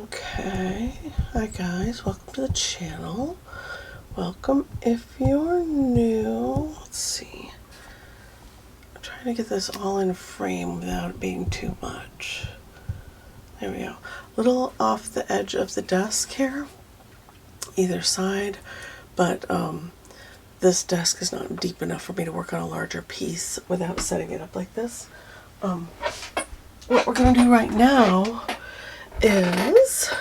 Okay, hi guys, welcome to the channel. Welcome if you're new. Let's see. I'm trying to get this all in frame without it being too much. There we go. A little off the edge of the desk here, either side, but this desk is not deep enough for me to work on a larger piece without setting it up like this. What we're going to do right now is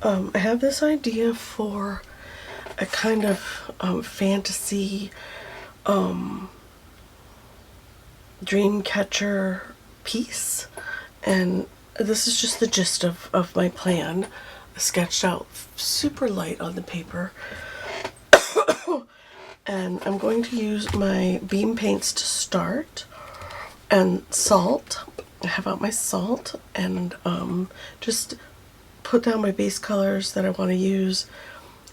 I have this idea for a kind of fantasy dream catcher piece, and this is just the gist of my plan, sketched out super light on the paper. And I'm going to use my beam paints to start, and salt. I have out my salt, and just put down my base colors that I want to use,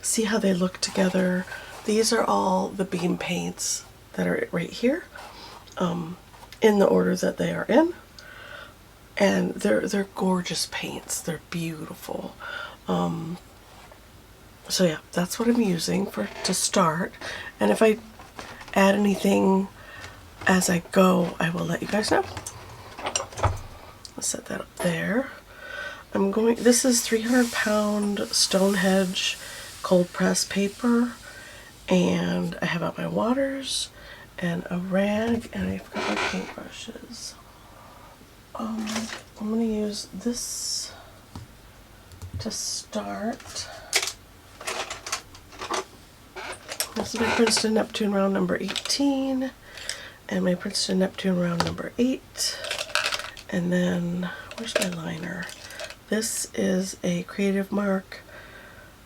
see how they look together. These are all the beam paints that are right here, in the order that they are in, and they're gorgeous paints. They're beautiful. So yeah, that's what I'm using to start, and if I add anything as I go, I will let you guys know. I'll set that up there. This is 300-pound Stonehenge cold press paper, and I have out my waters and a rag, and I've got my paintbrushes. I'm going to use this to start. This is my Princeton Neptune round number 18 and my Princeton Neptune round number 8. And then, where's my liner? This is a Creative Mark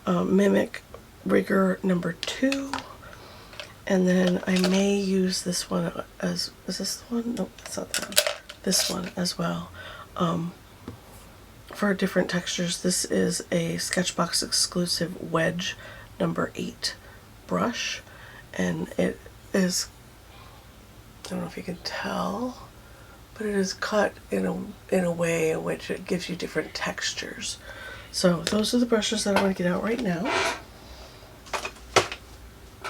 Mimic Rigger number 2. And then I may use this one as, is this the one? Nope, that's not that one. This one as well. For different textures, this is a Sketchbox exclusive Wedge number 8 brush, and it is, I don't know if you can tell, but it is cut in a way in which it gives you different textures. So those are the brushes that I'm going to get out right now,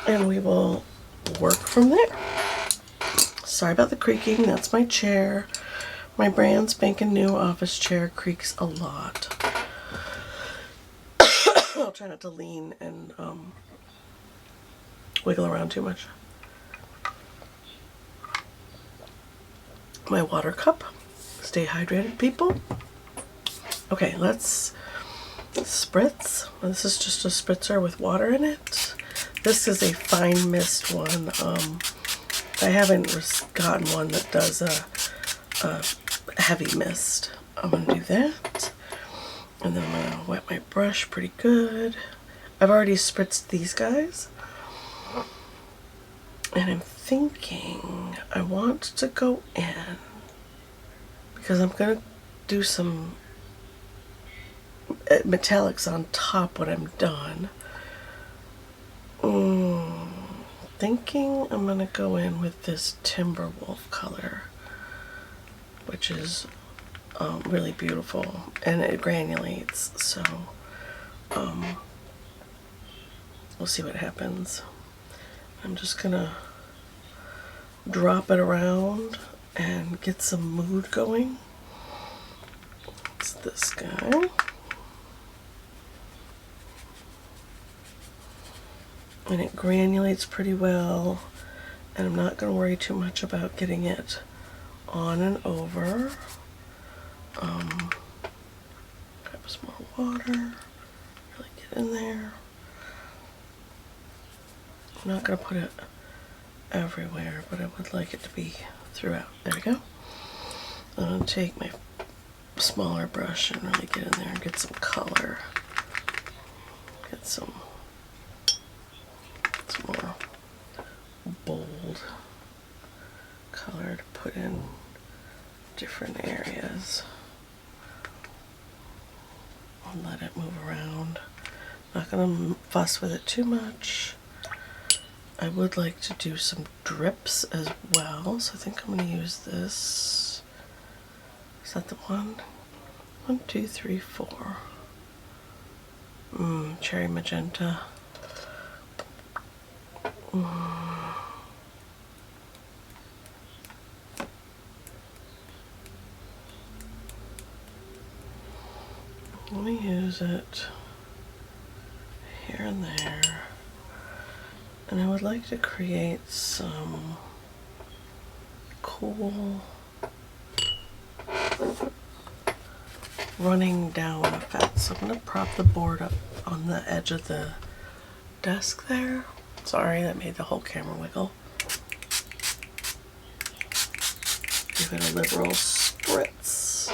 and we will work from there. Sorry about the creaking, that's my chair. My brand spanking new office chair creaks a lot. I'll try not to lean and wiggle around too much. My water cup. Stay hydrated, people. Okay, let's spritz. This is just a spritzer with water in it. This is a fine mist one. I haven't gotten one that does a heavy mist. I'm going to do that. And then I'm going to wet my brush pretty good. I've already spritzed these guys. And I'm thinking I want to go in, because I'm going to do some metallics on top when I'm done. Thinking I'm going to go in with this Timberwolf color, which is really beautiful, and it granulates, so we'll see what happens. I'm just gonna drop it around and get some mood going. It's this guy. And it granulates pretty well, and I'm not going to worry too much about getting it on and over. Grab some more water, really get in there. I'm not going to put it everywhere, but I would like it to be throughout. There we go. I'm going to take my smaller brush and really get in there and get some color. Get some more bold color to put in different areas. I'll let it move around. Not going to fuss with it too much. I would like to do some drips as well, so I think I'm going to use this. Is that the one? 1, 2, 3, 4. Cherry magenta. Let me use it here and there. And I would like to create some cool running down effect. So I'm going to prop the board up on the edge of the desk there. Sorry, that made the whole camera wiggle. Give it a liberal spritz.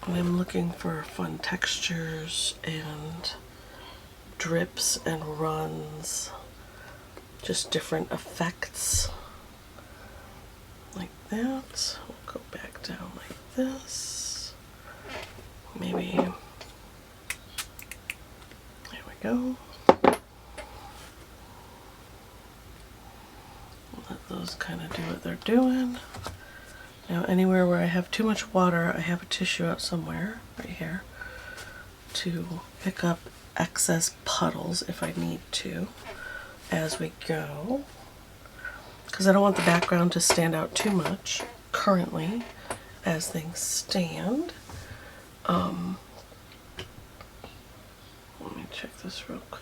And I'm looking for fun textures and drips and runs. Just different effects. Like that. We'll go back down like this. Maybe. There we go. Let those kind of do what they're doing. Now anywhere where I have too much water, I have a tissue out somewhere, right here, to pick up excess puddles if I need to as we go. Because I don't want the background to stand out too much currently as things stand. Let me check this real quick.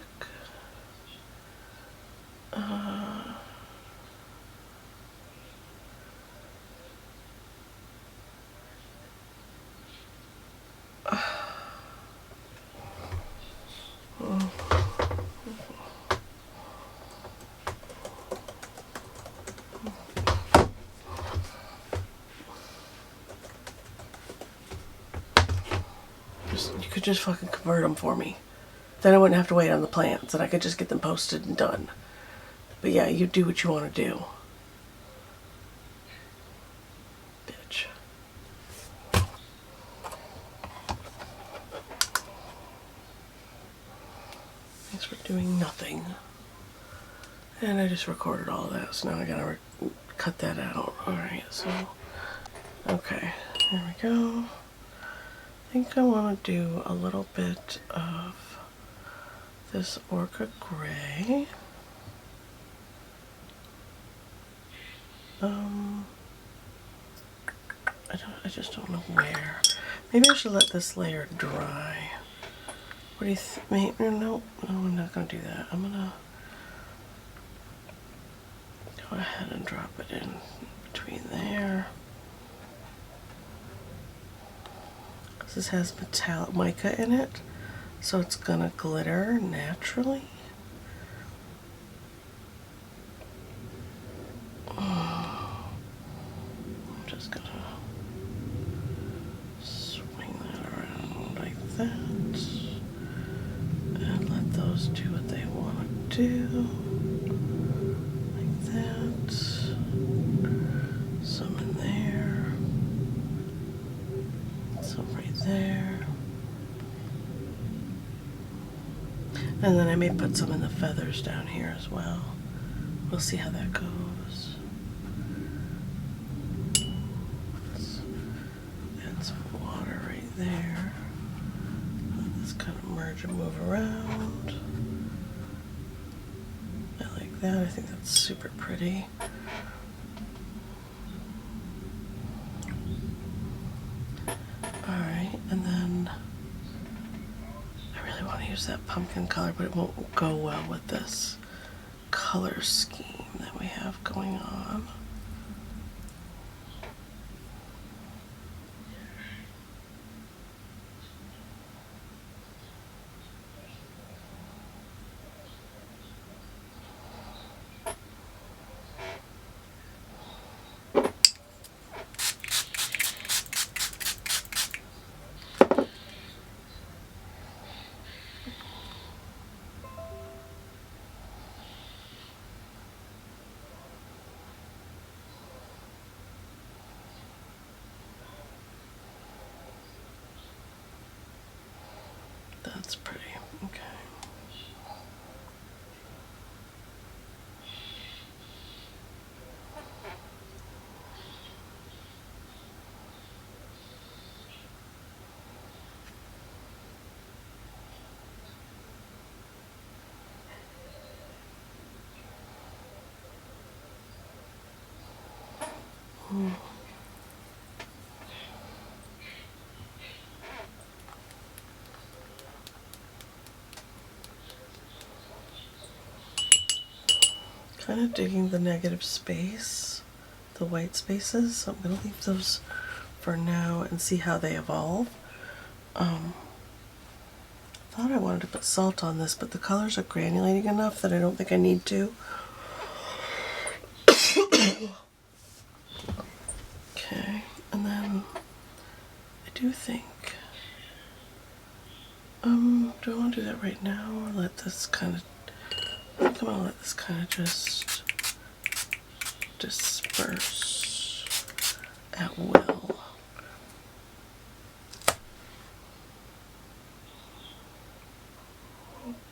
You could just fucking convert them for me. Then I wouldn't have to wait on the plans and I could just get them posted and done. But yeah, you do what you want to do. Bitch. Thanks for doing nothing. And I just recorded all of that, so now I gotta cut that out. Alright, so, okay, there we go. I think I want to do a little bit of this Orca Gray. I just don't know where. Maybe I should let this layer dry. What do you think? No, I'm not gonna do that. I'm gonna go ahead and drop it in between there. This has metallic mica in it, so it's gonna glitter naturally. I'm just gonna swing that around like that and let those do what they want to do. Like that. Some in there. Some right there. And then I may put some in the feathers down here as well. We'll see how that goes. Let's add some water right there. Let this kind of merge and move around. I like that. I think that's super pretty. Alright, and then I really want to use that pumpkin color, but it won't go well with this color scheme that we have going on. That's pretty. Okay. Kind of digging the negative space, the white spaces, so I'm going to leave those for now and see how they evolve. Thought I wanted to put salt on this, but the colors are granulating enough that I don't think I need to. Okay, and then I do think, do I want to do that right now or let this kind of, I think I'm going to let this kind of just disperse at will.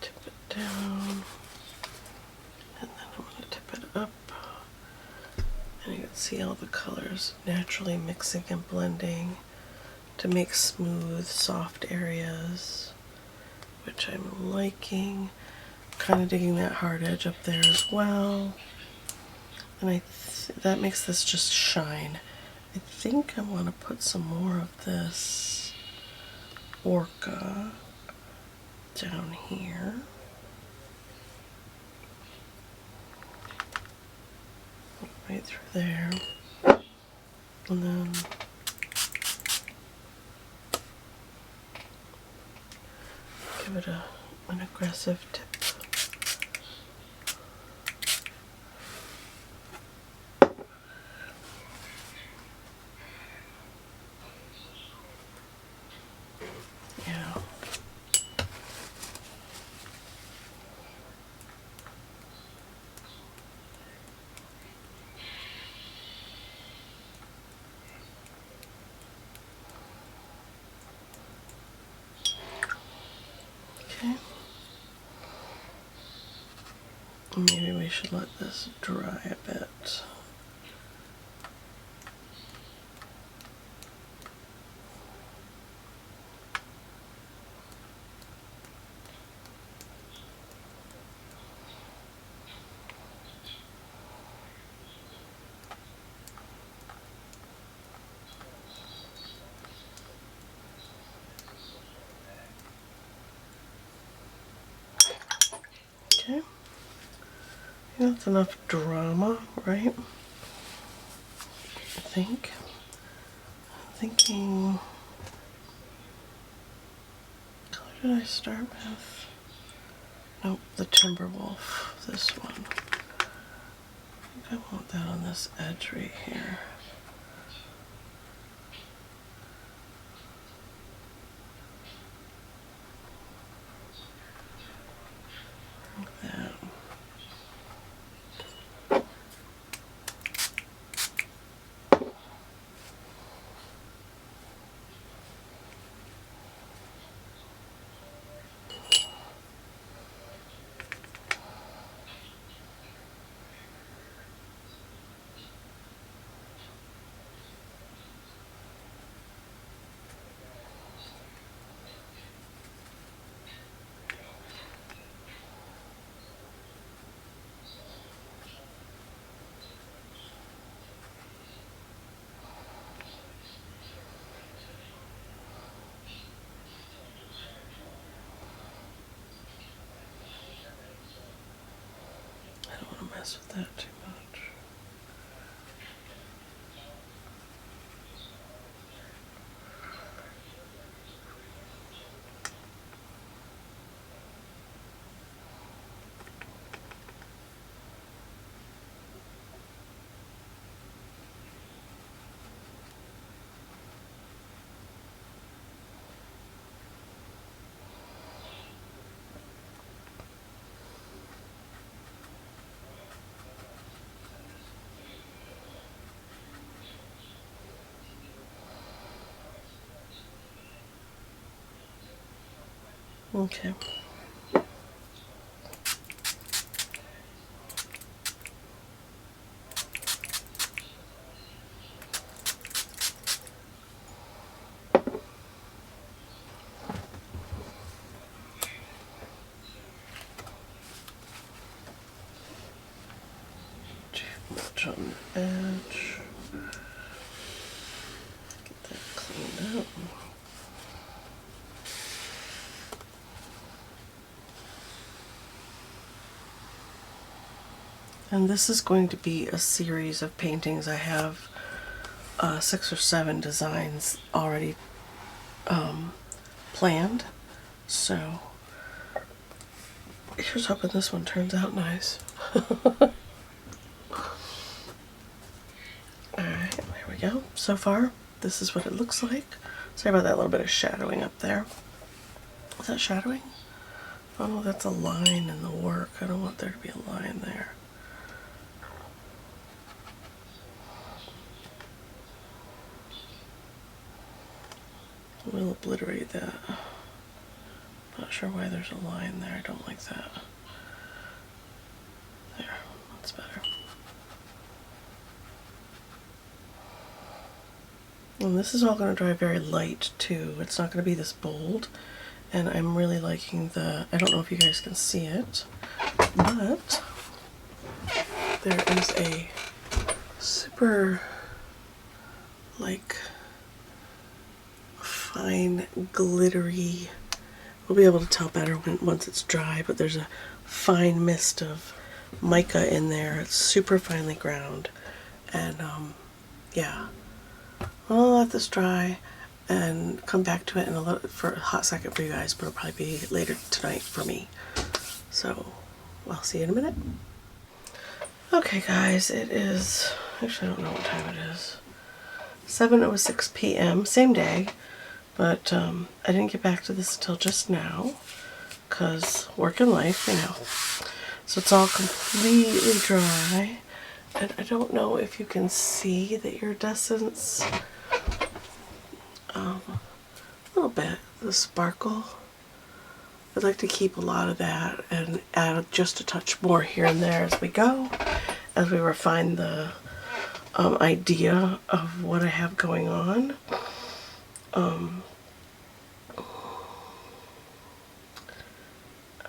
Tip it down, and then I'm going to tip it up. And you can see all the colors naturally mixing and blending to make smooth, soft areas, which I'm liking. Kind of digging that hard edge up there as well. And that makes this just shine. I think I want to put some more of this orca down here. Right through there. And then give it an aggressive tip. Yeah. Okay. Maybe we should let this dry a bit. Okay. That's enough drama, right? I think. I'm thinking, what color did I start with? Nope, the Timberwolf, this one. I think I want that on this edge right here. Like that. I don't want to mess with that too much. Okay. Too much on the edge. And this is going to be a series of paintings. I have 6 or 7 designs already planned. So here's hoping this one turns out nice. Alright, there we go. So far, this is what it looks like. Sorry about that little bit of shadowing up there. Is that shadowing? Oh, that's a line in the work. I don't want there to be a line there. We'll obliterate that. Not sure why there's a line there. I don't like that. There, that's better. And this is all going to dry very light too. It's not going to be this bold. And I'm really liking the, I don't know if you guys can see it, but there is a super, like, fine, glittery, we'll be able to tell better once it's dry, but there's a fine mist of mica in there. It's super finely ground. And yeah, I'll let this dry and come back to it in for a hot second for you guys, but it'll probably be later tonight for me. So I'll see you in a minute. Okay guys, it is, actually I don't know what time it is. 7:06 p.m., same day, but I didn't get back to this until just now, because work and life, you know. So it's all completely dry, and I don't know if you can see the iridescence. A little bit, the sparkle. I'd like to keep a lot of that and add just a touch more here and there as we go, as we refine the idea of what I have going on.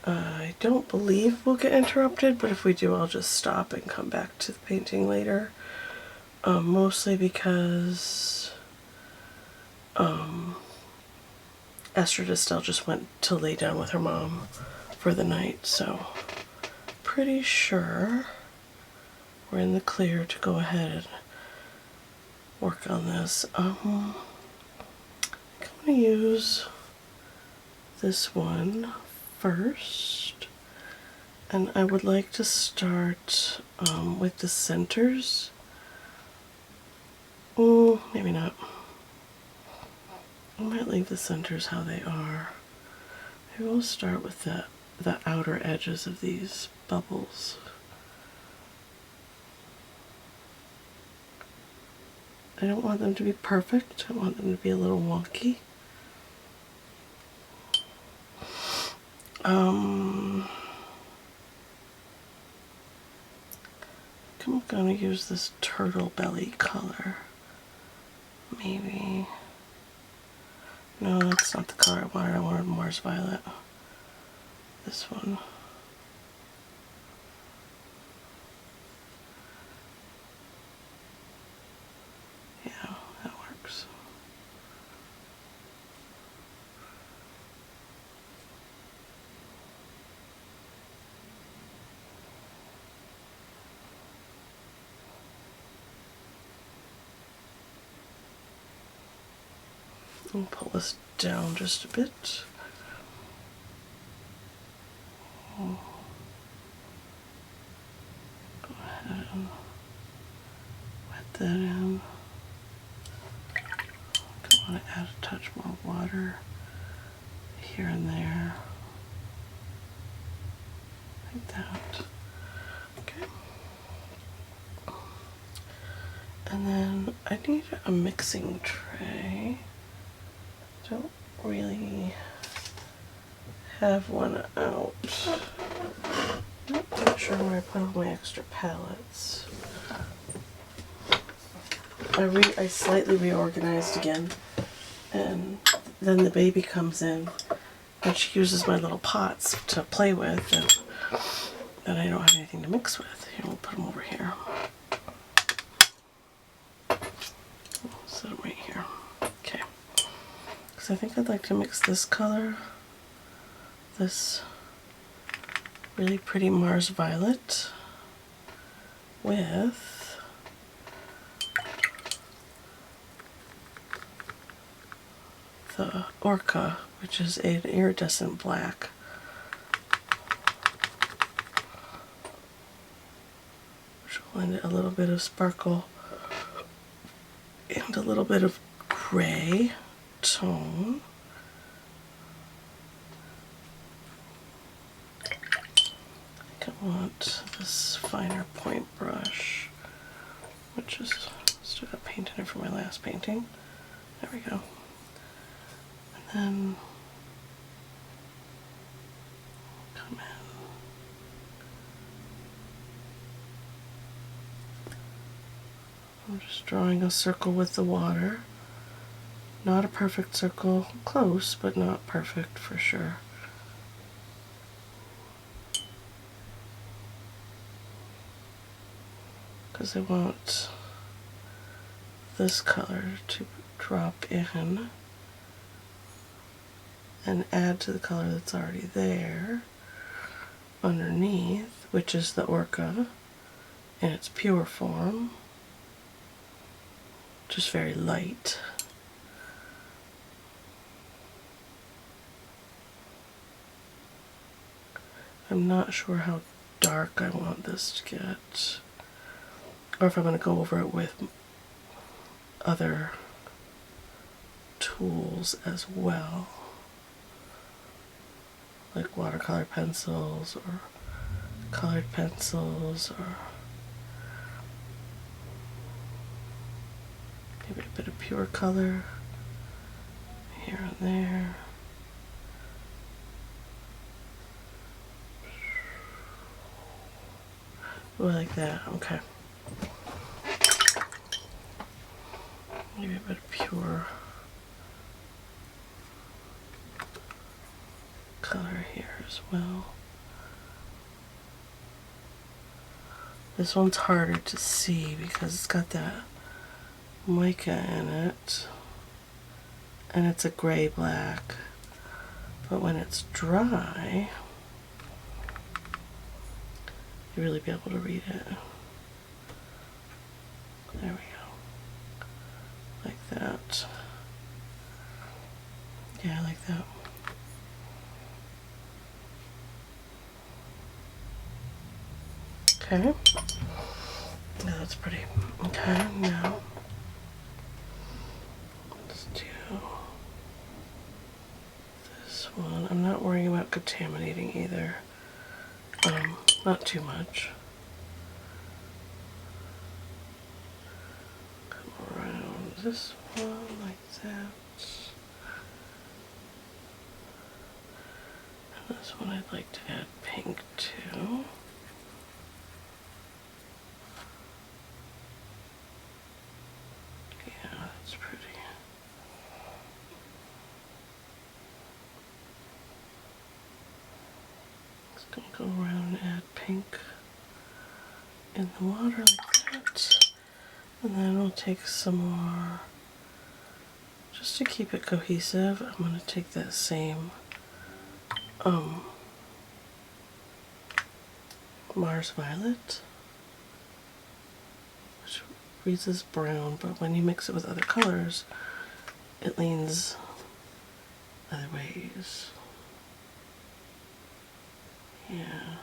I don't believe we'll get interrupted, but if we do, I'll just stop and come back to the painting later. Mostly because Esther Estelle just went to lay down with her mom for the night, so pretty sure we're in the clear to go ahead and work on this. I'm going to use this one first, and I would like to start with the centers. Oh, maybe not. I might leave the centers how they are. Maybe we'll start with the outer edges of these bubbles. I don't want them to be perfect. I want them to be a little wonky. I'm going to use this turtle belly color. Maybe. No, that's not the color I wanted. I wanted Mars Violet. This one. Yeah, that works. I'll pull this down just a bit. Go ahead and wet that in. I want to add a touch more water here and there. Like that. Okay. And then I need a mixing tray. Don't really have one out. Not sure where I put all my extra palettes. I slightly reorganized again, and then the baby comes in and she uses my little pots to play with, and I don't have anything to mix with. Here, we'll put them over here. We'll set them right here. Okay. Because I think I'd like to mix this color, this really pretty Mars Violet, with the Orca, which is an iridescent black. Which will lend it a little bit of sparkle and a little bit of gray tone. I want this finer point brush, which is still got paint in it from my last painting. There we go. And then come in. I'm just drawing a circle with the water. Not a perfect circle, close, but not perfect for sure. Because I want this color to drop in and add to the color that's already there underneath, which is the Orca in its pure form, just very light. I'm not sure how dark I want this to get, or if I'm going to go over it with other tools as well, like watercolor pencils or colored pencils, or maybe a bit of pure color here and there. Oh, I like that. Okay. Maybe a bit of pure color here as well. This one's harder to see because it's got that mica in it, and it's a gray black, but when it's dry, you really be able to read it. There we go. Like that. Yeah, I like that. Okay. Yeah, that's pretty. Okay, now let's do this one. I'm not worrying about contaminating either. Not too much. Come around this one like that. And this one I'd like to add pink to. Yeah, that's pretty. Just gonna go around and add pink in the water like that. And then we'll take some more, just to keep it cohesive. I'm going to take that same Mars Violet, which reads as brown, but when you mix it with other colors, it leans other ways. Yeah.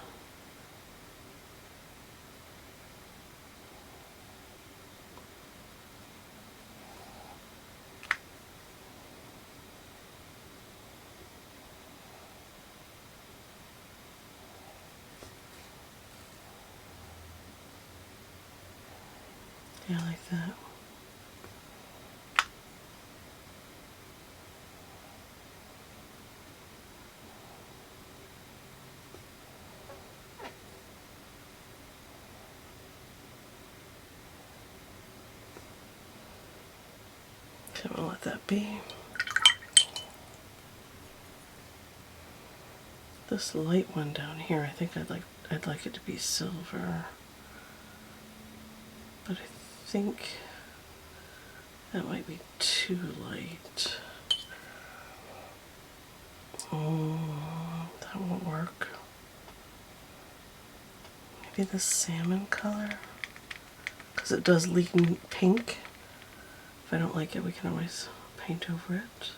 Yeah, like that. Okay, we'll let that be. This light one down here, I think I'd like it to be silver. But I think that might be too light. Oh, that won't work. Maybe the salmon color? because it does lean pink. If I don't like it, we can always paint over it.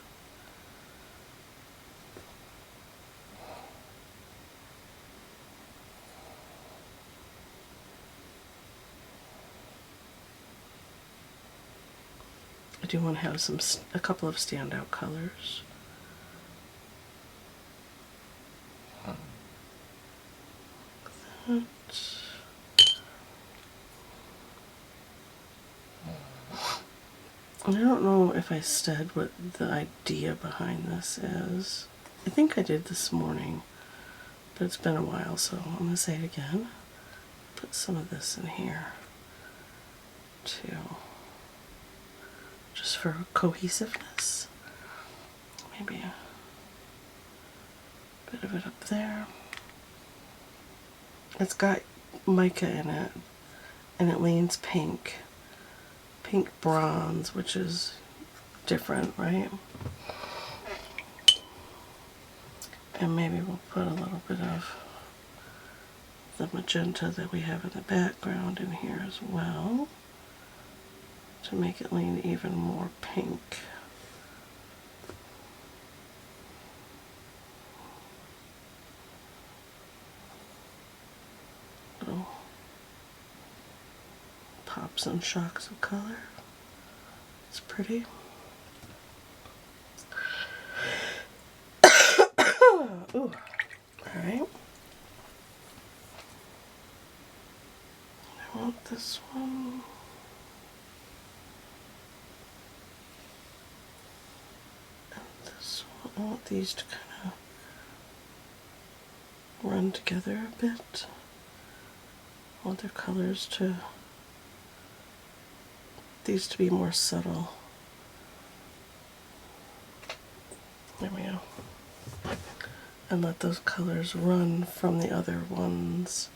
I do want to have a couple of standout colors. That. And I don't know if I said what the idea behind this is. I think I did this morning, but it's been a while, so I'm going to say it again. Put some of this in here too, just for cohesiveness. Maybe a bit of it up there. It's got mica in it, and it leans pink. Pink bronze, which is different, right? And maybe we'll put a little bit of the magenta that we have in the background in here as well to make it lean even more pink. Little pops and shocks of color. It's pretty. Ooh. Alright. I want this one. And this one. I want these to kind of run together a bit. I want their colors to, these to be more subtle. There we go. And let those colors run from the other ones,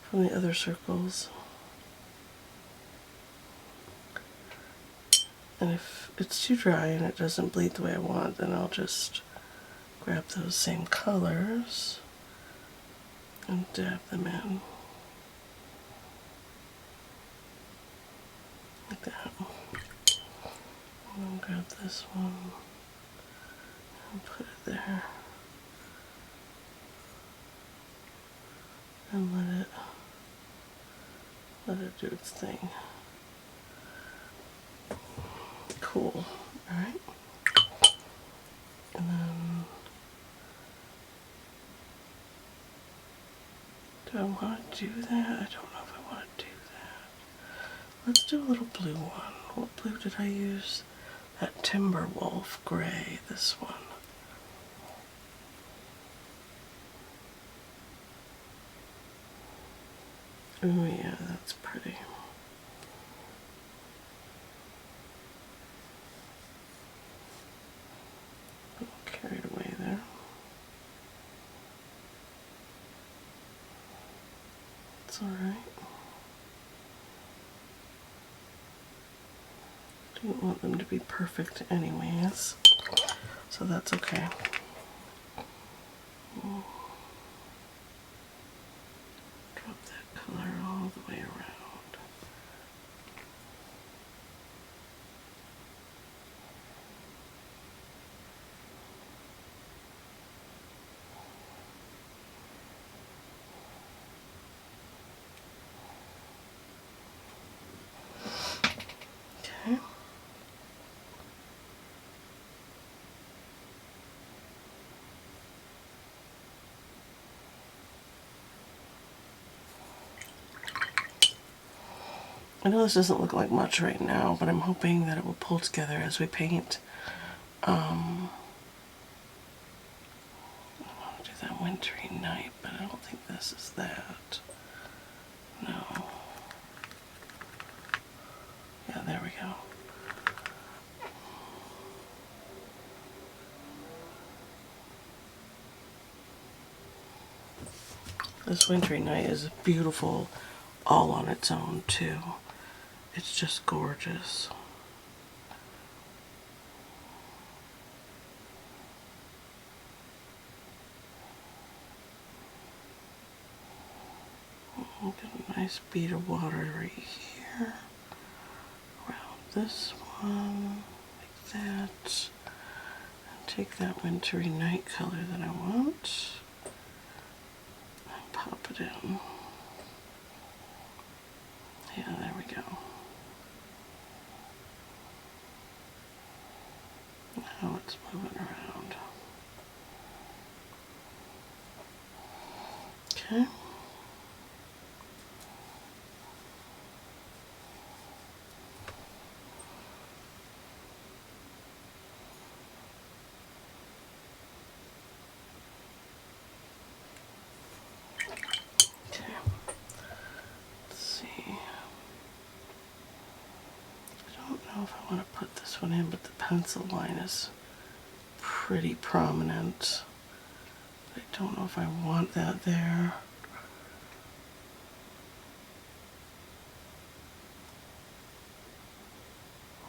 from the other circles. And if it's too dry and it doesn't bleed the way I want, then I'll just grab those same colors and dab them in. Like that. And then grab this one and put it there. And let it do its thing. Cool. Alright. And then, do I want to do that? I don't know if I want to do that. Let's do a little blue one. What blue did I use? That Timberwolf gray, this one. Oh yeah, that's pretty. A little carried away there. It's alright. Didn't want them to be perfect anyways, so that's okay. Drop that color all the way around. Okay. I know this doesn't look like much right now, but I'm hoping that it will pull together as we paint. I want to do that wintry night, but I don't think this is that. No. Yeah, there we go. This wintry night is beautiful all on its own too. It's just gorgeous. Get a nice bead of water right here. here. Around this one, like that. And take that wintry night color that I want and pop it in. Yeah, there we go. Now it's moving around. Okay. If I want to put this one in, but the pencil line is pretty prominent. I don't know if I want that there.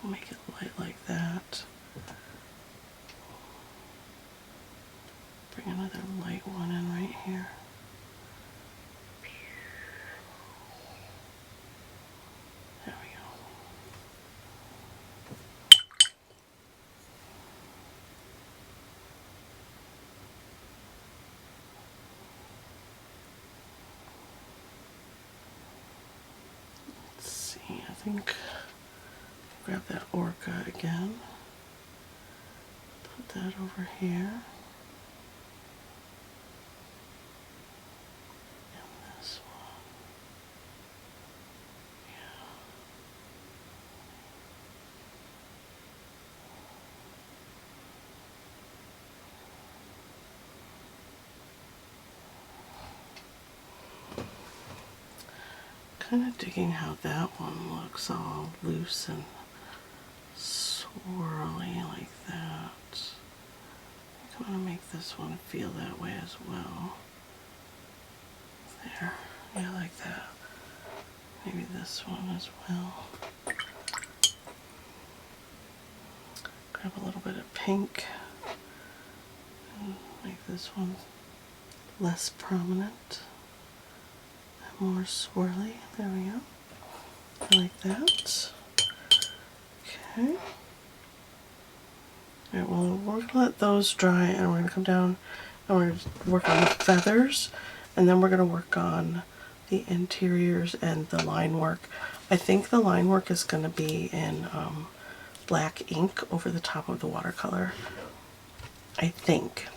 I'll make it light like that. Bring another light one in right here. There we go. Let's see, I think grab that orca again. Put that over here. And this one. Yeah. Kind of digging how that one looks, all loose and swirly like that. I want to make this one feel that way as well. There, yeah, like that. Maybe this one as well. Grab a little bit of pink and make this one less prominent. More swirly. There we go. I like that. Okay. Alright, well, we're going to let those dry and we're going to come down and we're going to work on the feathers and then we're going to work on the interiors and the line work. I think the line work is going to be in black ink over the top of the watercolor. I think.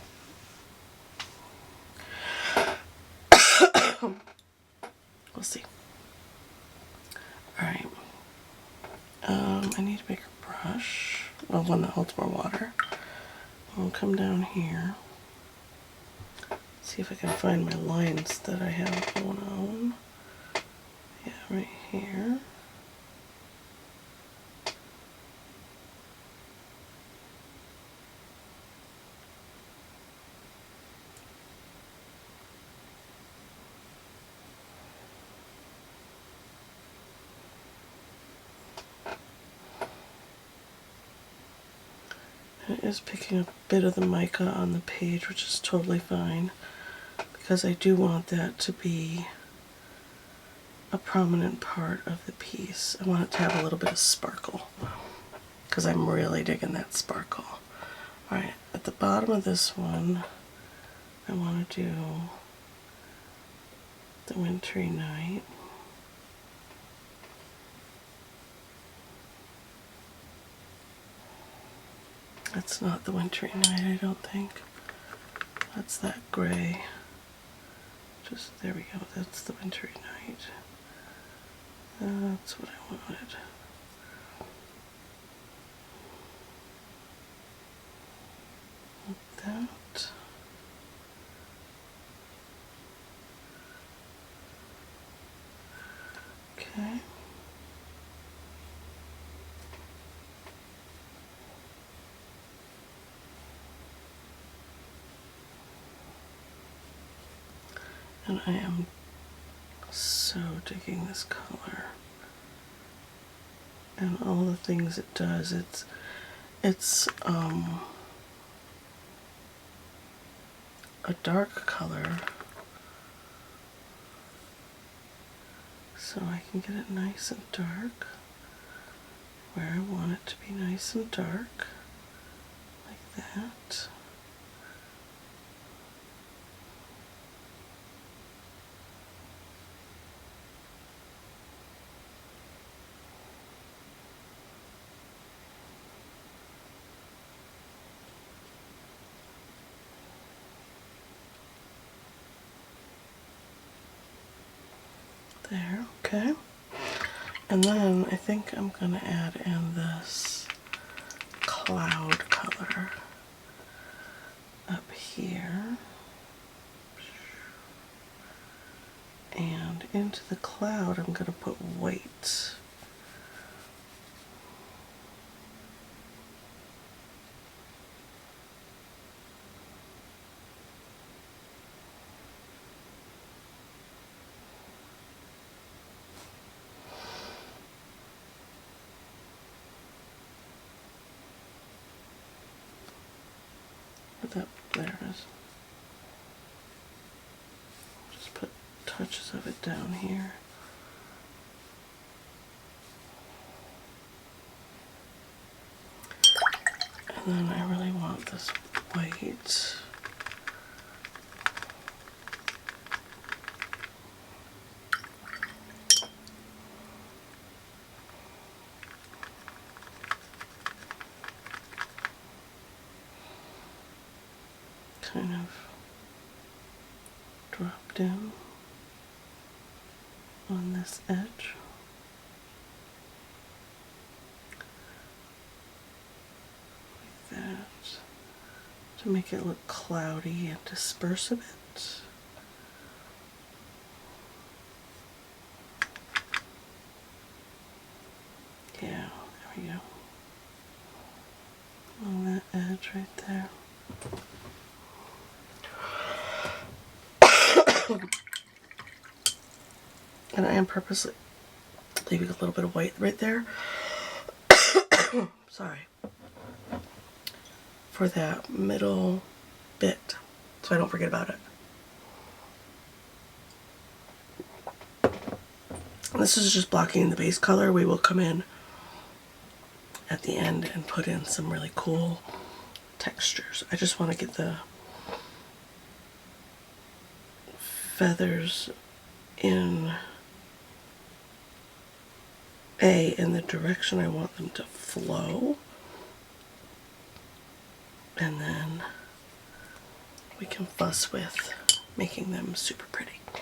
We'll see. Alright. I need a bigger brush. Well, one that holds more water. I'll come down here. See if I can find my lines that I have going on. Yeah, right here. It is picking up a bit of the mica on the page, which is totally fine, because I do want that to be a prominent part of the piece. I want it to have a little bit of sparkle, because I'm really digging that sparkle. Alright, at the bottom of this one, I want to do the wintry night. That's not the wintry night, I don't think. That's that gray. Just, there we go, that's the wintry night. That's what I wanted. Like that. Okay. And I am so digging this color and all the things it does. It's a dark color, so I can get it nice and dark where I want it to be nice and dark, like that. There, okay. And then I think I'm gonna add in this cloud color up here. And into the cloud I'm gonna put white. That there it is. Just put touches of it down here. And then I really want this white. Kind of drop down on this edge. Like that. To make it look cloudy and disperse a bit. Yeah, there we go. On that edge right there. And I am purposely leaving a little bit of white right there. Sorry. For that middle bit, so I don't forget about it. This is just blocking the base color. We will come in at the end and put in some really cool textures. I just want to get the feathers in the direction I want them to flow, and then we can fuss with making them super pretty. All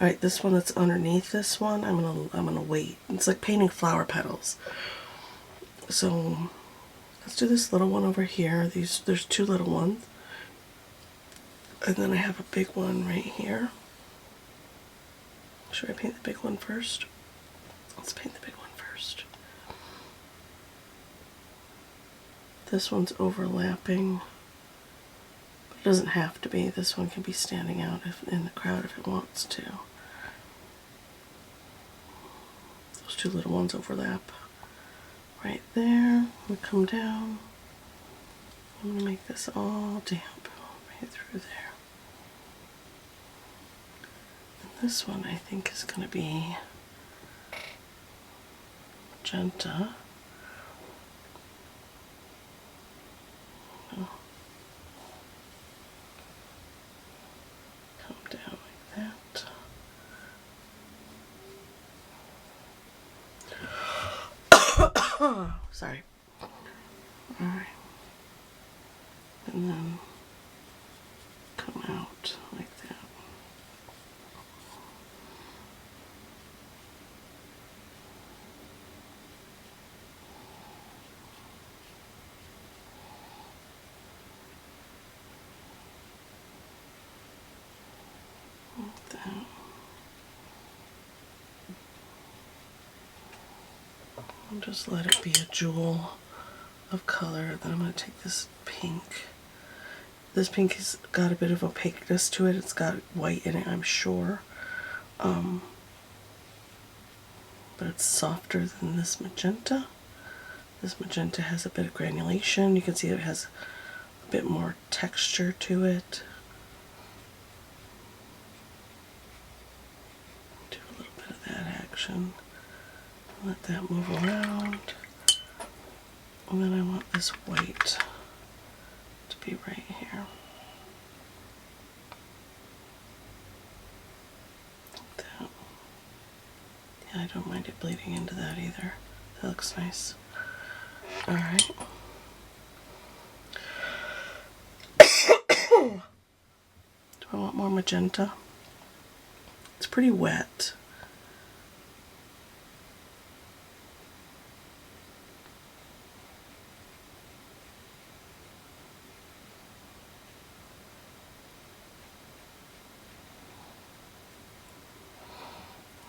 right, this one that's underneath this one, I'm gonna wait. It's like painting flower petals. So let's do this little one over here. There's two little ones, and then I have a big one right here. Should I paint the big one first? Let's paint the big one first. This one's overlapping, but it doesn't have to be. This one can be standing out in the crowd if it wants to. Those two little ones overlap right there. We come down. I'm gonna make this all damp right through there. And this one I think is gonna be magenta. Come down like that. Sorry. Alright. And then come out like that. Like that. I'll just let it be a jewel of color. Then I'm going to take this pink. This pink has got a bit of opaqueness to it. It's got white in it, I'm sure. But it's softer than this magenta. This magenta has a bit of granulation. You can see it has a bit more texture to it. Do a little bit of that section. Let that move around. And then I want this white to be right here. Like that. Yeah, I don't mind it bleeding into that either. That looks nice. Alright. Do I want more magenta? It's pretty wet.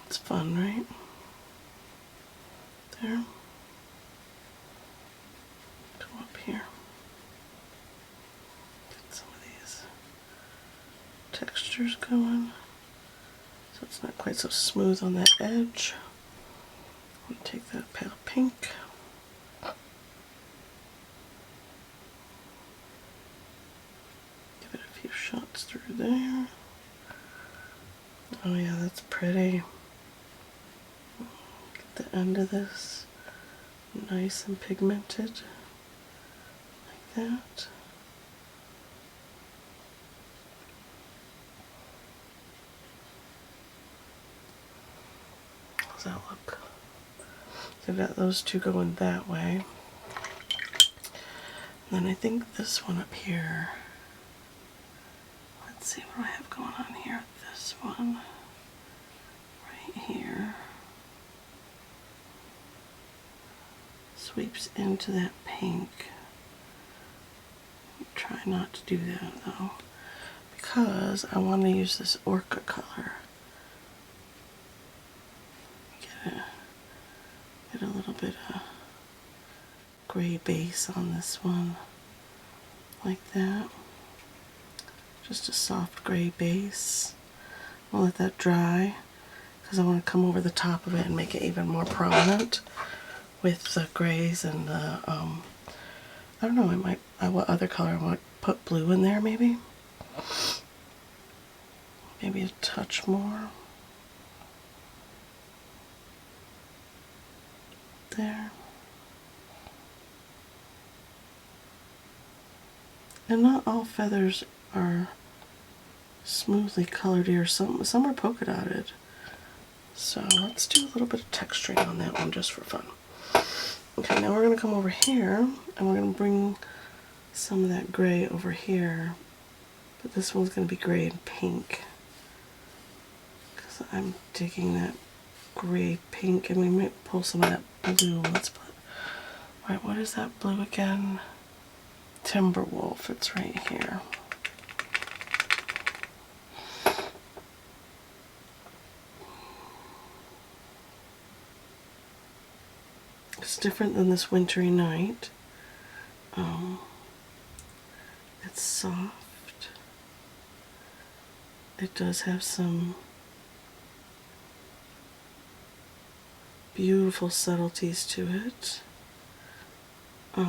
It's fun, right? There. Come up here. Get some of these textures going. So it's not quite so smooth on that edge. I'm going to take that pale pink. Give it a few shots through there. Oh yeah, that's pretty. Get the end of this nice and pigmented. Like that. How's that look? So I've got those two going that way. And then I think this one up here. Let's see, what do I have going on here? This one. Right here. Sweeps into that pink. Try not to do that though, because I want to use this orca color. Get a little bit of gray base on this one, like that. Just a soft gray base. I'll let that dry because I want to come over the top of it and make it even more prominent with the grays and the I don't know, what other color I might put blue in there maybe. Maybe a touch more. There. And not all feathers are smoothly colored here. Some are polka dotted. So let's do a little bit of texturing on that one just for fun. Okay, now we're going to come over here and we're going to bring some of that gray over here. But this one's going to be gray and pink. Because I'm digging that gray pink, and we might pull some of that blue. Let's put, alright, what is that blue again? Timberwolf, it's right here. It's different than this wintry night. It's soft. It does have some beautiful subtleties to it. I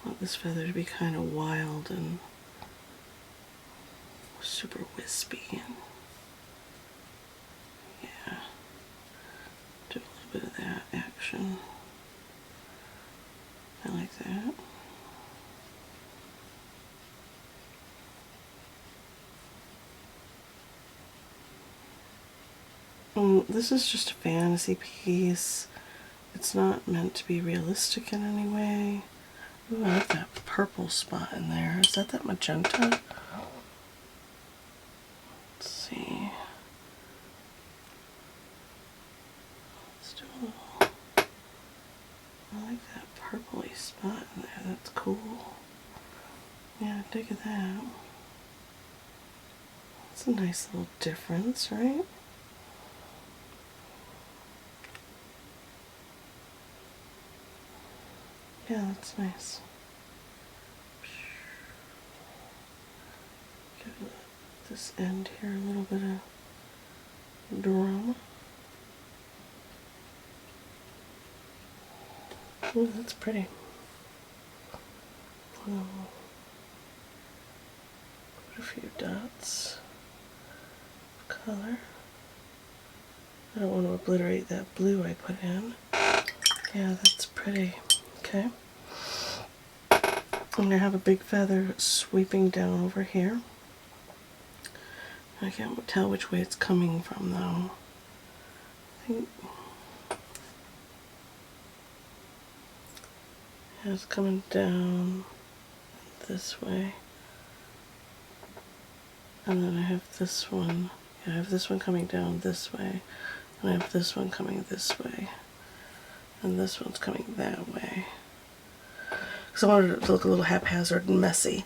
want this feather to be kind of wild and super wispy, and yeah, do a little bit of that action. I like that. This is just a fantasy piece. It's not meant to be realistic in any way. Ooh, I like that purple spot in there. Is that magenta? Let's see. Let's do a little. I like that purpley spot in there. That's cool. Yeah, dig at that. That's a nice little difference, right? Yeah, that's nice. Give this end here a little bit of drama. Ooh, that's pretty. Put a few dots of color. I don't want to obliterate that blue I put in. Yeah, that's pretty. Okay. I'm going to have a big feather sweeping down over here. I can't tell which way it's coming from though. I think yeah, it's coming down this way. And then I have this one. Yeah, I have this one coming down this way. And I have this one coming this way. And this one's coming that way. Because I wanted it to look a little haphazard and messy.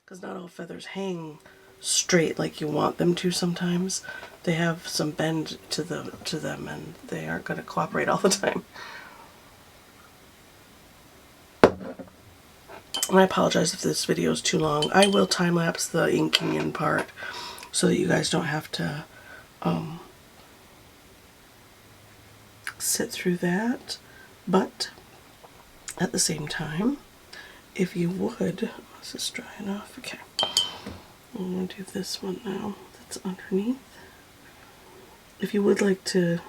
Because not all feathers hang straight like you want them to sometimes. They have some bend to them and they aren't going to cooperate all the time. And I apologize if this video is too long. I will time lapse the inking in part so that you guys don't have to sit through that. But at the same time, if you would, this is dry enough. Okay, I'm going to do this one now that's underneath. If you would like to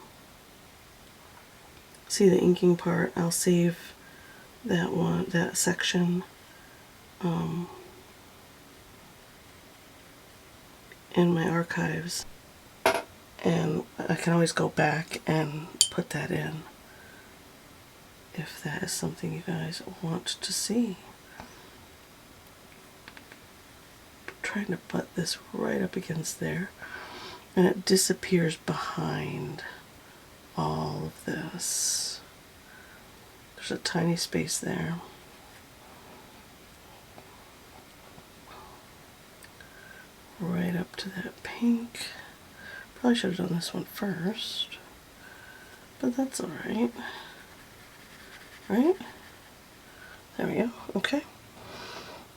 see the inking part, I'll save that section in my archives, and I can always go back and put that in if that is something you guys want to see. I'm trying to butt this right up against there, and it disappears behind all of this. There's a tiny space there. Right up to that pink. Probably should have done this one first, but that's alright. Right? There we go. Okay.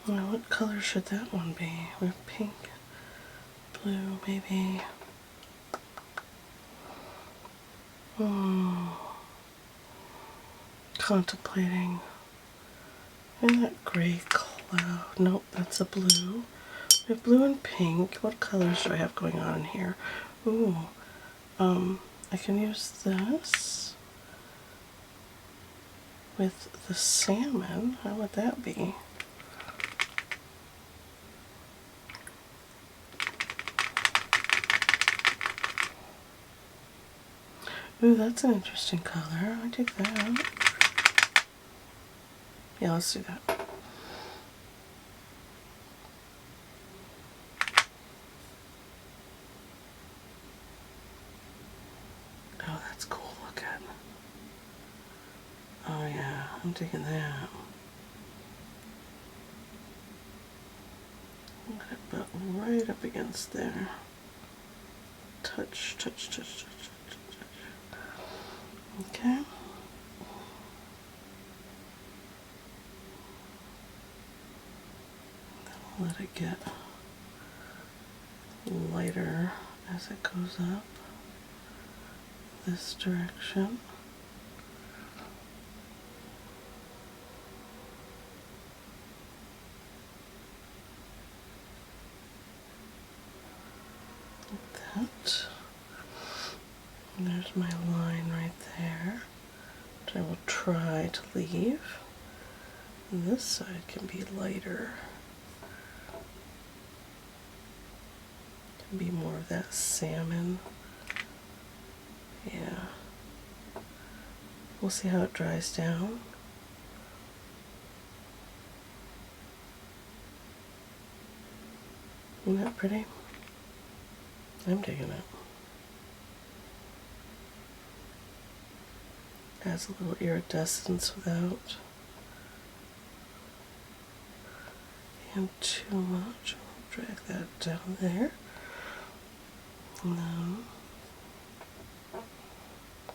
Now what color should that one be? We have pink, blue, maybe. Contemplating. And that gray cloud. Nope, that's a blue. We have blue and pink. What colors do I have going on in here? Ooh. I can use this with the salmon. How would that be? Ooh, that's an interesting color. I dig that. Yeah, let's do that. Oh, that's cool looking. Oh yeah, I'm digging that. I'm gonna put right up against there. Touch, touch, touch, touch, touch, touch. Okay. Let it get lighter as it goes up this direction. Like that. And there's my line right there, which I will try to leave. And this side can be lighter. Be more of that salmon. Yeah. We'll see how it dries down. Isn't that pretty? I'm digging it. Adds a little iridescence without being too much. I'll drag that down there. And then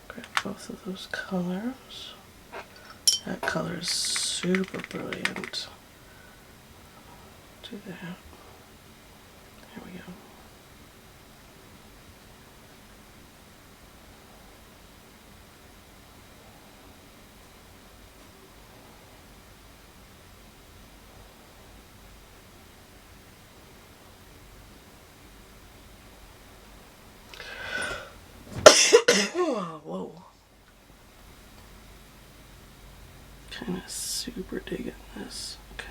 grab both of those colors. That color is super brilliant. Do that. There we go. Kind of super digging this. Okay.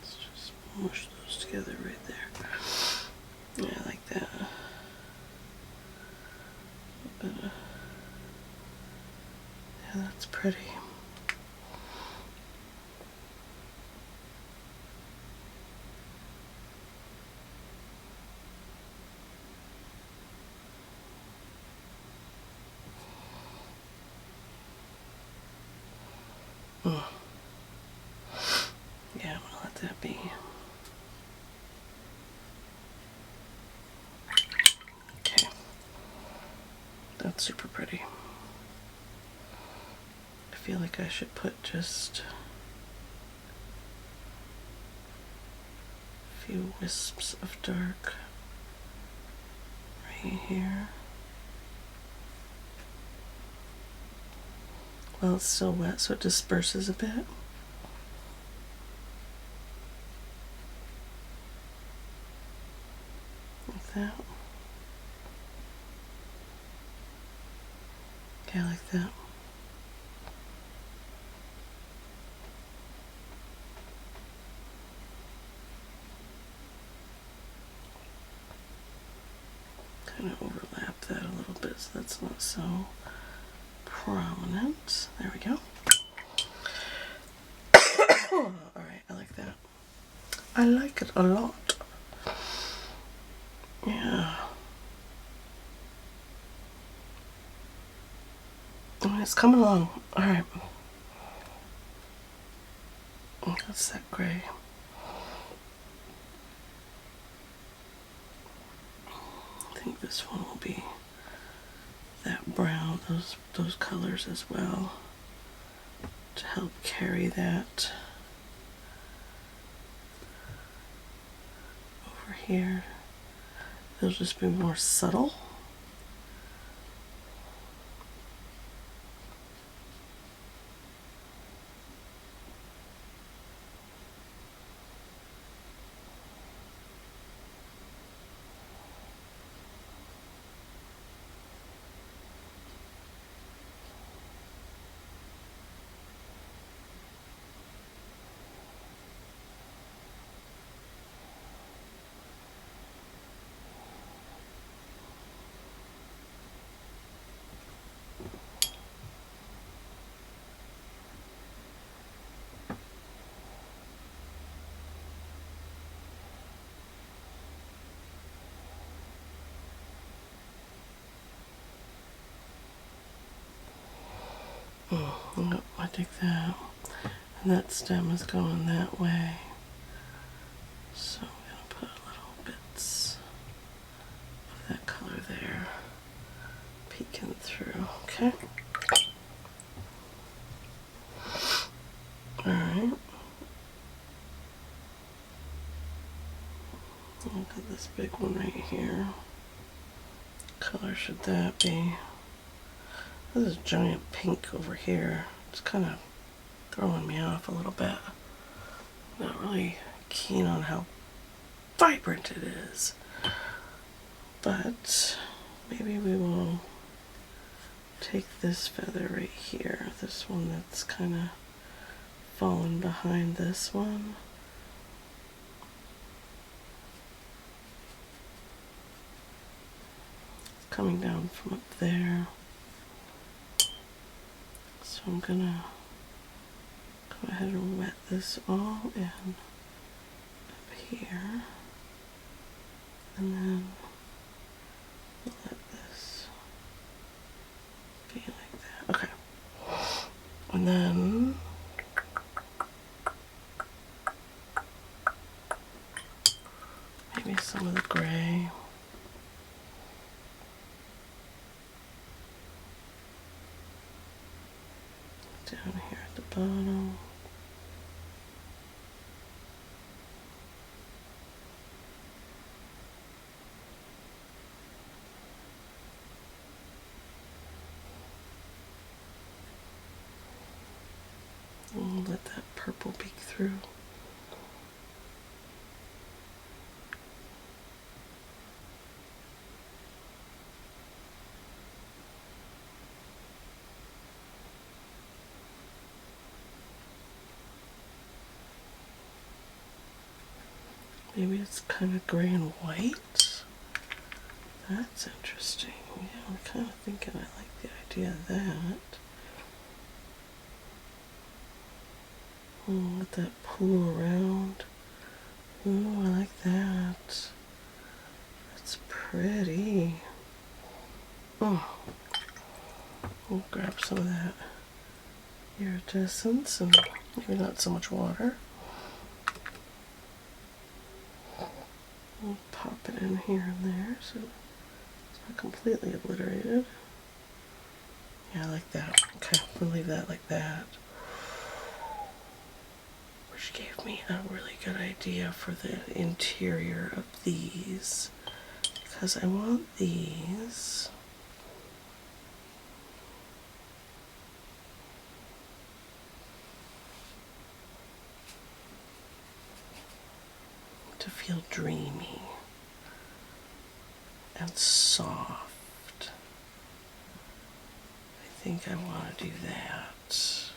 Let's just mush those together right there. Yeah, I like that. Yeah, that's pretty. Yeah, I'm gonna let that be. Okay. That's super pretty. I feel like I should put just a few wisps of dark right here. Well, it's still wet, so it disperses a bit. Like that. Okay, like that. Kind of overlap that a little bit so that's not so prominent. There we go. Alright, I like that. I like it a lot. Yeah. Oh, it's coming along. Alright. That's that gray. I think this one will be that brown, those colors as well, to help carry that over here. They'll just be more subtle. Nope, I take that. And that stem is going that way. So I'm going to put little bits of that color there, peeking through. Okay. Alright. Look at this big one right here. What color should that be? This is giant pink over here. It's kind of throwing me off a little bit. Not really keen on how vibrant it is. But maybe we will take this feather right here, this one that's kind of fallen behind this one. It's coming down from up there. So I'm gonna go ahead and wet this all in up here. And then let this be like that. Okay. And then maybe some of the gray. Down here at the bottom. let that purple peek through. Maybe it's kind of gray and white. That's interesting. Yeah, I'm kind of thinking I like the idea of that. Let that pull around. Ooh, I like that. That's pretty. Oh, we'll grab some of that iridescence and maybe not so much water. We'll pop it in here and there so it's not completely obliterated. Yeah, I like that. Okay, we'll leave that like that. Which gave me a really good idea for the interior of these. Because I want these to feel dreamy and soft. I think I want to do that.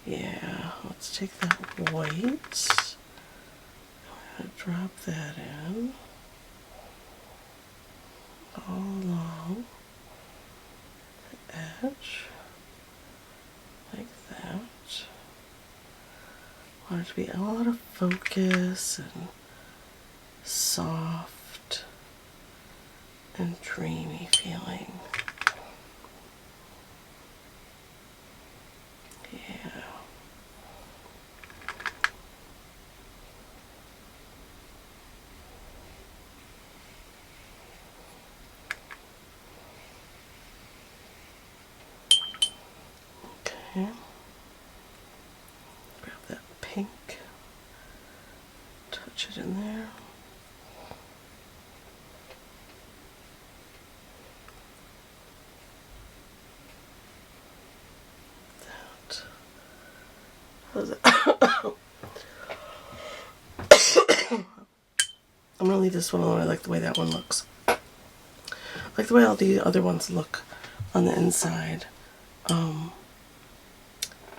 Yeah, let's take that white. I'm going to drop that in all along the edge, like that. I want it to be a lot of focus and soft and dreamy feeling. Yeah. Okay. Grab that pink, touch it in there. That. How's it? I'm gonna leave this one alone. I like the way that one looks. I like the way all the other ones look on the inside.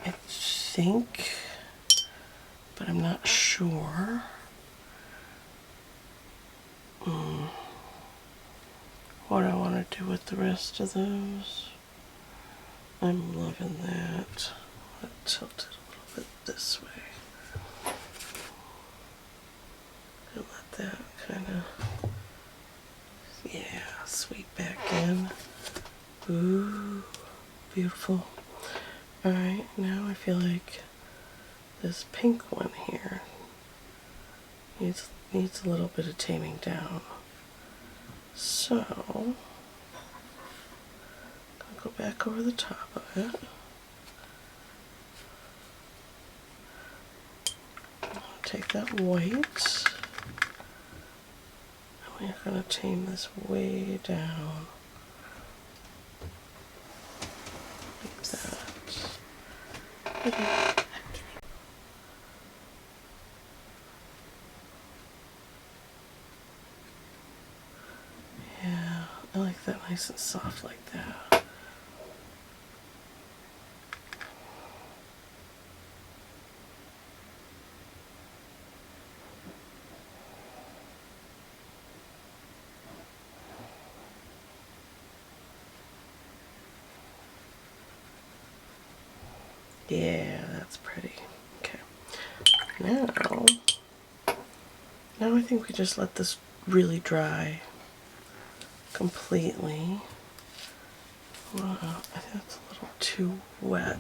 I think, but I'm not sure. What I want to do with the rest of those. I'm loving that. I'll tilt it a little bit this way. And let that kind of, yeah, sweep back in. Ooh, beautiful. Alright, now I feel like this pink one here needs a little bit of taming down. So, I'll go back over the top of it. I'll take that white, and we're going to tame this way down. Like that. Okay. Yeah, I like that nice and soft like that. Yeah, that's pretty. Okay. Now I think we just let this really dry completely. Wow, I think that's a little too wet.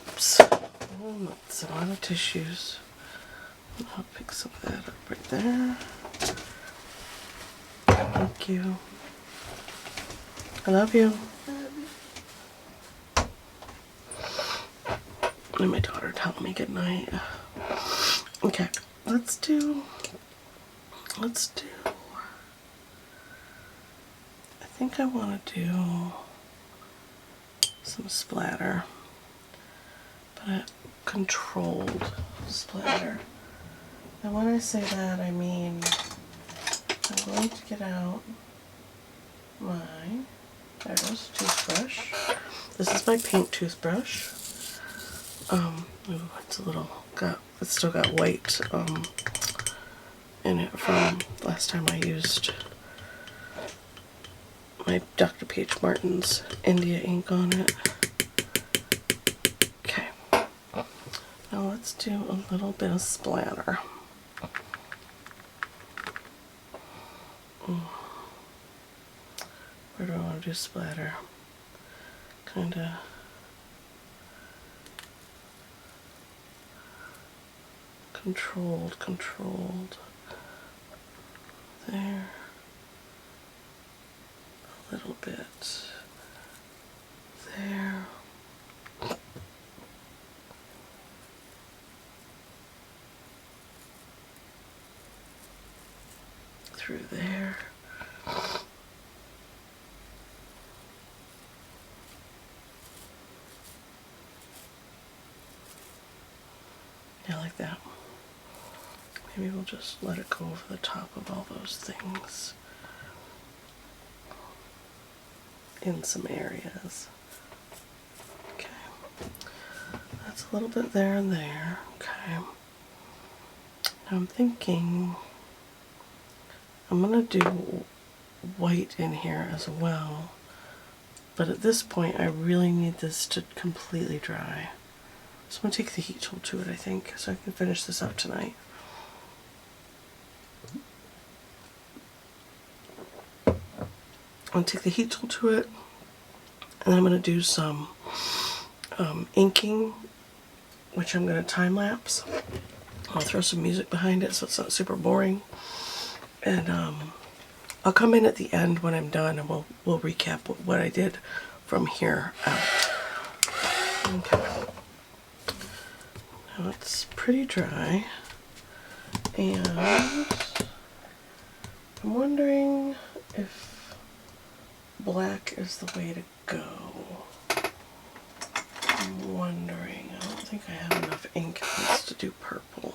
Oops. Oh, that's a lot of tissues. I'll pick some of that up right there. Thank you. I love you. And my daughter telling me good night. Okay, let's do, I think I want to do some splatter, but a controlled splatter. And when I say that, I mean I'm going to get out my toothbrush. This is my pink toothbrush. Ooh, it's a little it's still got white in it from last time I used my Dr. P.H. Martin's India ink on it. Okay, now let's do a little bit of splatter. Where do I want to do splatter? Kinda controlled. There. A little bit. There. Through there. Yeah, like that. Maybe we'll just let it go over the top of all those things in some areas. Okay. That's a little bit there and there. Okay. Now I'm thinking I'm going to do white in here as well. But at this point, I really need this to completely dry. So I'm going to take the heat tool to it, I think, so I can finish this up tonight. I'm going to take the heat tool to it, and then I'm going to do some inking, which I'm going to time lapse. I'll throw some music behind it so it's not super boring. And I'll come in at the end when I'm done, and we'll recap what I did from here out. Okay. Now it's pretty dry, and I'm wondering if black is the way to go. I'm wondering. I don't think I have enough ink in this to do purple.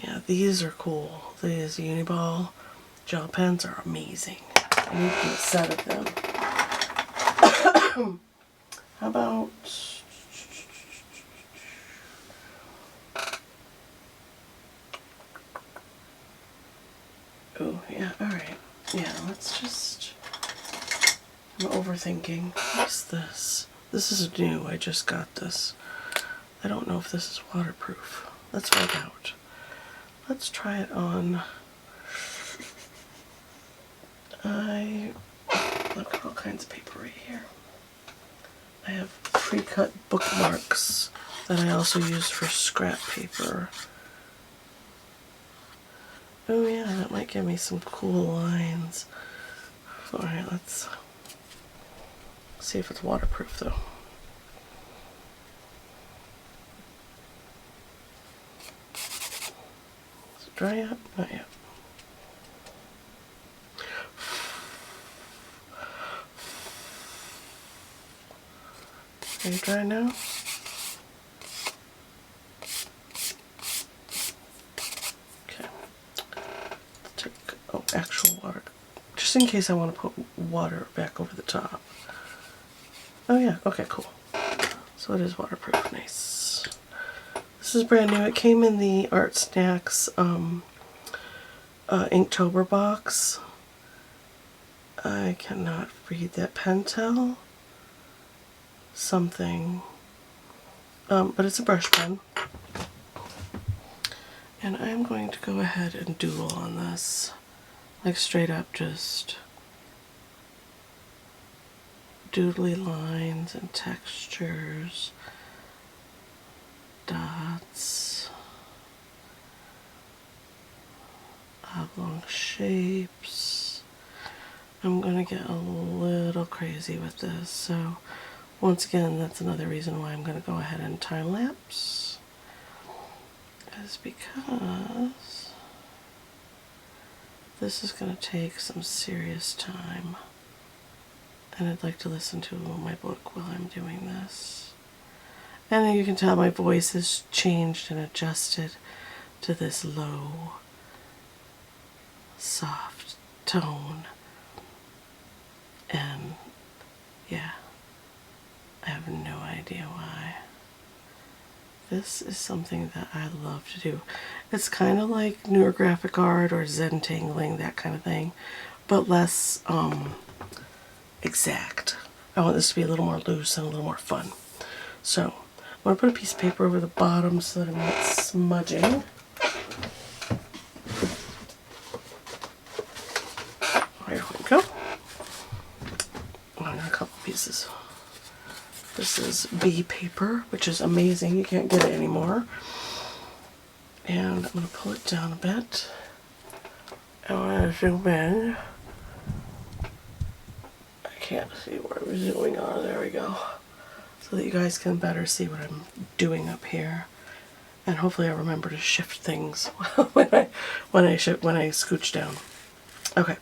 Yeah, these are cool. These Uniball gel pens are amazing. I need to do a set of them. How about... Oh, yeah, alright. Yeah, let's just... I'm overthinking. What's this? This is new. I just got this. I don't know if this is waterproof. Let's find out. Let's try it on... I've got all kinds of paper right here. I have pre-cut bookmarks that I also use for scrap paper. Oh yeah, that might give me some cool lines. Alright, let's see if it's waterproof though. Is it dry yet? Not yet. Are you dry now? Okay. Let's take actual water. Just in case I want to put water back over the top. Oh yeah, okay, cool. So it is waterproof, nice. This is brand new. It came in the Art Snacks Inktober box. I cannot read that. Pentel something. But it's a brush pen. And I'm going to go ahead and doodle on this. Like straight up just doodly lines and textures, dots, oblong shapes. I'm going to get a little crazy with this, so once again, that's another reason why I'm going to go ahead and time lapse, is because this is going to take some serious time And I'd like to listen to my book while I'm doing this. And then you can tell my voice has changed and adjusted to this low, soft tone. And yeah, I have no idea why. This is something that I love to do. It's kind of like newer graphic art or Zentangling, that kind of thing, but less exact. I want this to be a little more loose and a little more fun. So I'm going to put a piece of paper over the bottom so that I'm not smudging. There we go. And a couple pieces. This is B paper, which is amazing. You can't get it anymore. And I'm going to pull it down a bit. And I'm going to zoom in. I can't see where I'm zooming on. There we go. So that you guys can better see what I'm doing up here. And hopefully I remember to shift things when I scooch down. Okay.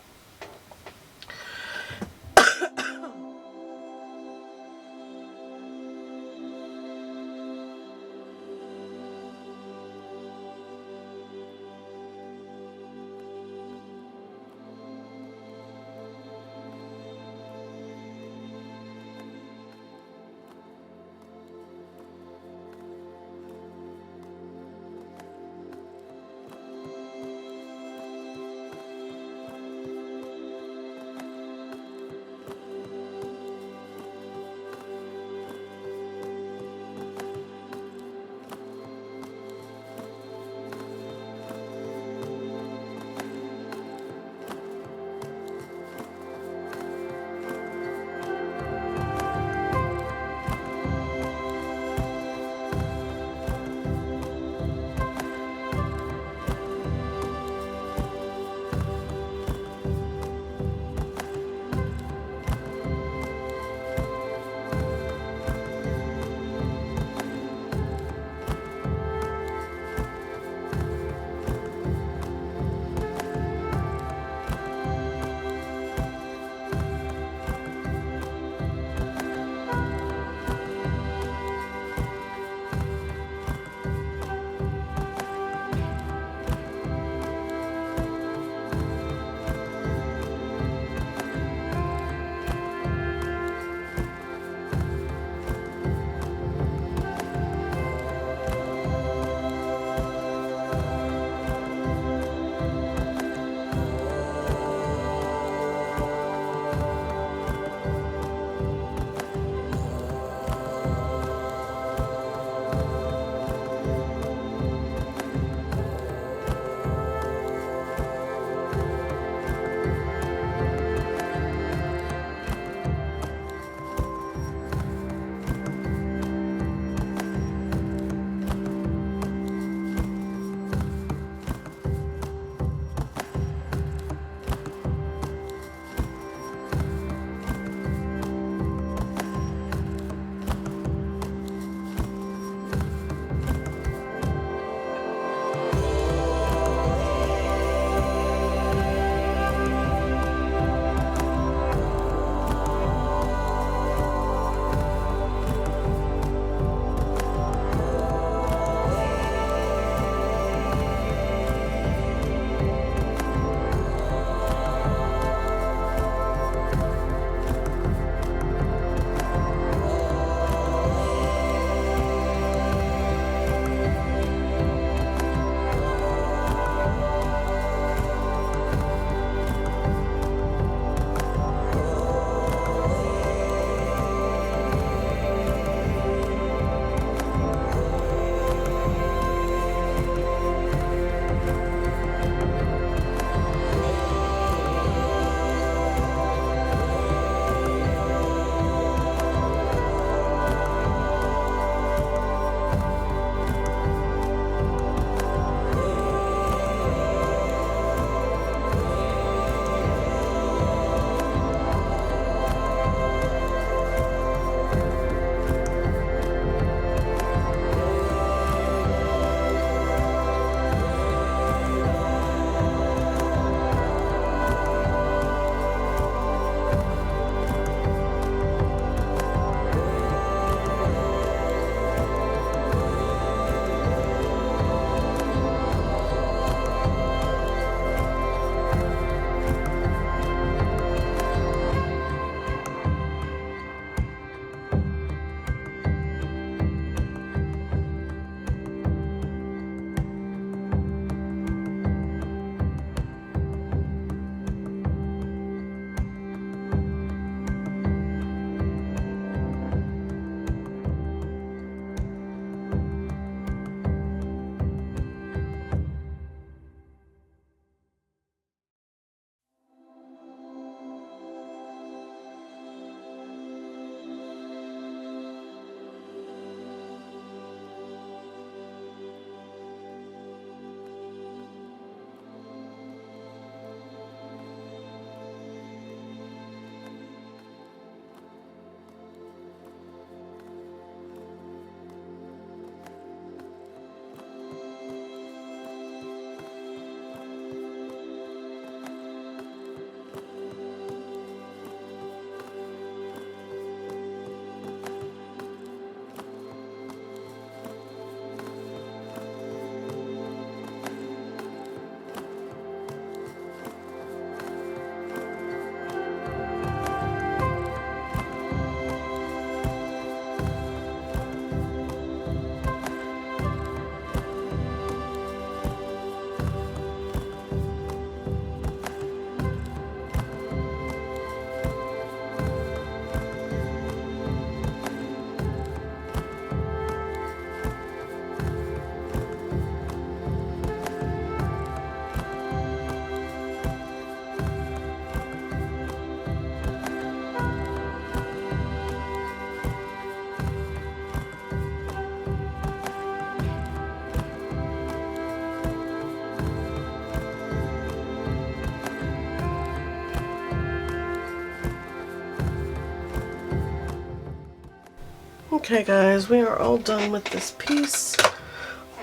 Okay guys, we are all done with this piece.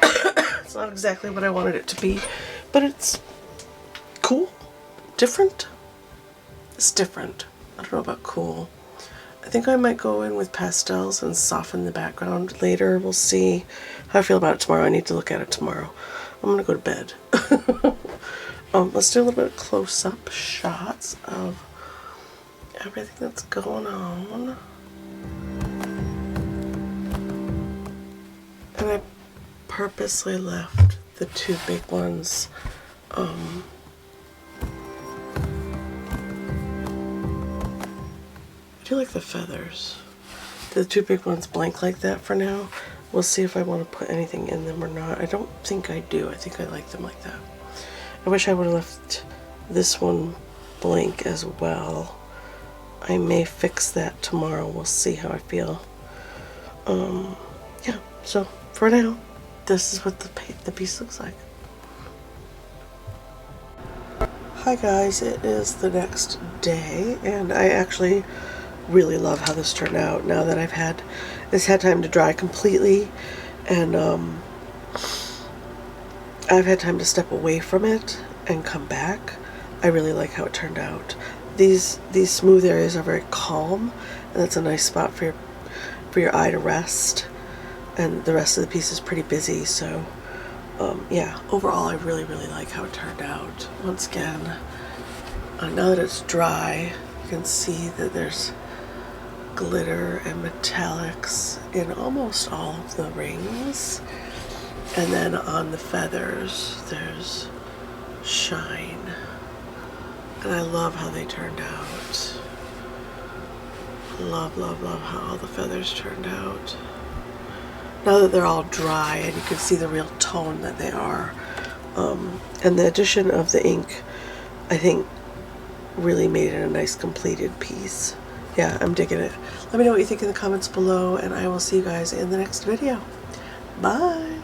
It's not exactly what I wanted it to be, but it's cool, different. It's different. I don't know about cool. I think I might go in with pastels and soften the background later. We'll see how I feel about it tomorrow. I need to look at it tomorrow. I'm gonna go to bed. Let's do a little bit of close-up shots of everything that's going on. And I purposely left the two big ones I do like the feathers. The two big ones blank like that for now. We'll see if I want to put anything in them or not. I don't think I do. I think I like them like that. I wish I would have left this one blank as well. I may fix that tomorrow. We'll see how I feel. Yeah, so for now, this is what the piece looks like. Hi guys, it is the next day, and I actually really love how this turned out now that I've had time to dry completely, and I've had time to step away from it and come back. I really like how it turned out. These smooth areas are very calm, and that's a nice spot for your eye to rest, and the rest of the piece is pretty busy. So yeah, overall I really like how it turned out. Once again, now that it's dry, you can see that there's glitter and metallics in almost all of the rings, and then on the feathers there's shine, and I love how they turned out. Love how all the feathers turned out. Now that they're all dry and you can see the real tone that they are, and the addition of the ink, I think, really made it a nice completed piece. Yeah, I'm digging it. Let me know what you think in the comments below, and I will see you guys in the next video. Bye!